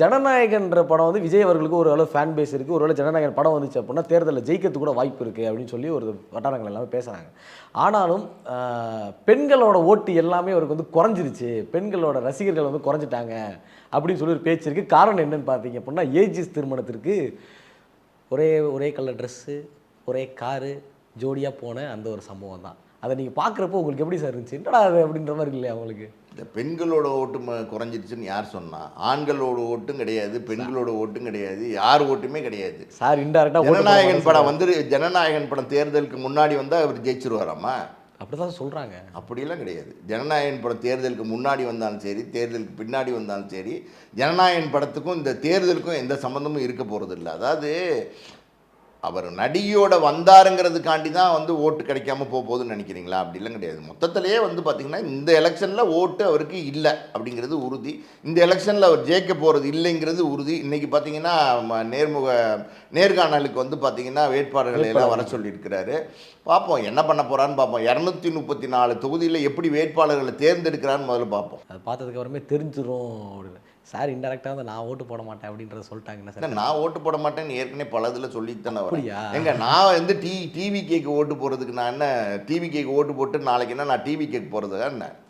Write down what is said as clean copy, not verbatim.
ஜனநாயகன்ற படம் வந்து விஜய் அவர்களுக்கு ஒரு அளவு ஃபேன் பேஸ் இருக்குது. ஒருவேளை ஜனநாயகன் படம் வந்துச்சு அப்படின்னா தேர்தலில் ஜெயிக்கிறதுக்கு கூட வாய்ப்பு இருக்குது அப்படின்னு சொல்லி ஒரு வட்டாரங்கள் எல்லாமே பேசுகிறாங்க. ஆனாலும் பெண்களோட ஓட்டு எல்லாமே அவருக்கு வந்து குறைஞ்சிருச்சு, பெண்களோட ரசிகர்கள் வந்து குறைஞ்சிட்டாங்க அப்படின்னு சொல்லி ஒரு பேச்சு இருக்குது. காரணம் என்னன்னு பார்த்தீங்க அப்படின்னா ஏஜிஸ் திருமணத்திற்கு ஒரே ஒரே கலர் ட்ரெஸ்ஸு, ஒரே காரு, ஜோடியாக போன அந்த ஒரு சம்பவம் தான். அதை நீங்கள் பார்க்குறப்போ உங்களுக்கு எப்படி சார் இருந்துச்சு? என்னடா அது அப்படின்ற மாதிரி இல்லையா உங்களுக்கு? இந்த பெண்களோட ஓட்டு குறைஞ்சிருச்சுன்னு யார் சொன்னா? ஆண்களோட ஓட்டும் கிடையாது, பெண்களோட ஓட்டும் கிடையாது, யார் ஓட்டுமே கிடையாது. சார் இன்டைரக்டா ஜனநாயகன் படம் வந்து ஜனநாயகன் படம் தேர்தலுக்கு முன்னாடி வந்தால் அவர் ஜெயிச்சிருவாராமா? அப்படிதான் சொல்கிறாங்க. அப்படியெல்லாம் கிடையாது. ஜனநாயகன் படம் தேர்தலுக்கு முன்னாடி வந்தாலும் சரி, தேர்தலுக்கு பின்னாடி வந்தாலும் சரி, ஜனநாயகன் படத்துக்கும் இந்த தேர்தலுக்கும் எந்த சம்மந்தமும் இருக்க போகிறது இல்லை. அதாவது அவர் நடிகையோட வந்தாருங்கிறதுக்காண்டி தான் வந்து ஓட்டு கிடைக்காம போகுதுன்னு நினைக்கிறீங்களா? அப்படிலாம் கிடையாது. மொத்தத்திலேயே வந்து பார்த்திங்கன்னா இந்த எலெக்ஷனில் ஓட்டு அவருக்கு இல்லை அப்படிங்கிறது உறுதி. இந்த எலெக்ஷனில் அவர் ஜெயிக்க போகிறது இல்லைங்கிறது உறுதி. இன்றைக்கி பார்த்திங்கன்னா நேர்காணலுக்கு வந்து பார்த்திங்கன்னா வேட்பாளர்களை எல்லாம் வர சொல்லியிருக்கிறாரு. பார்ப்போம் என்ன பண்ண போகிறான்னு பார்ப்போம். 234 தொகுதியில் எப்படி வேட்பாளர்களை தேர்ந்தெடுக்கிறான்னு முதல்ல பார்ப்போம். அது பார்த்ததுக்கு அப்புறமே தெரிஞ்சிடும் அப்படின்னு. சார் இன்டெரக்டாக வந்து நான் ஓட்டு போட மாட்டேன் அப்படின்றத சொல்லிட்டாங்க சார். நான் ஓட்டு போட மாட்டேன்னு ஏற்கனவே பல இதில் சொல்லிட்டு தானே வரேன். எங்க நான் வந்து டிவி கேக்கு ஓட்டு போடுறதுக்கு நான் என்ன டிவி கேக்கு ஓட்டு போட்டு நாளைக்கு என்ன நான் டிவி கேக்கு போகிறதுக்கா என்ன?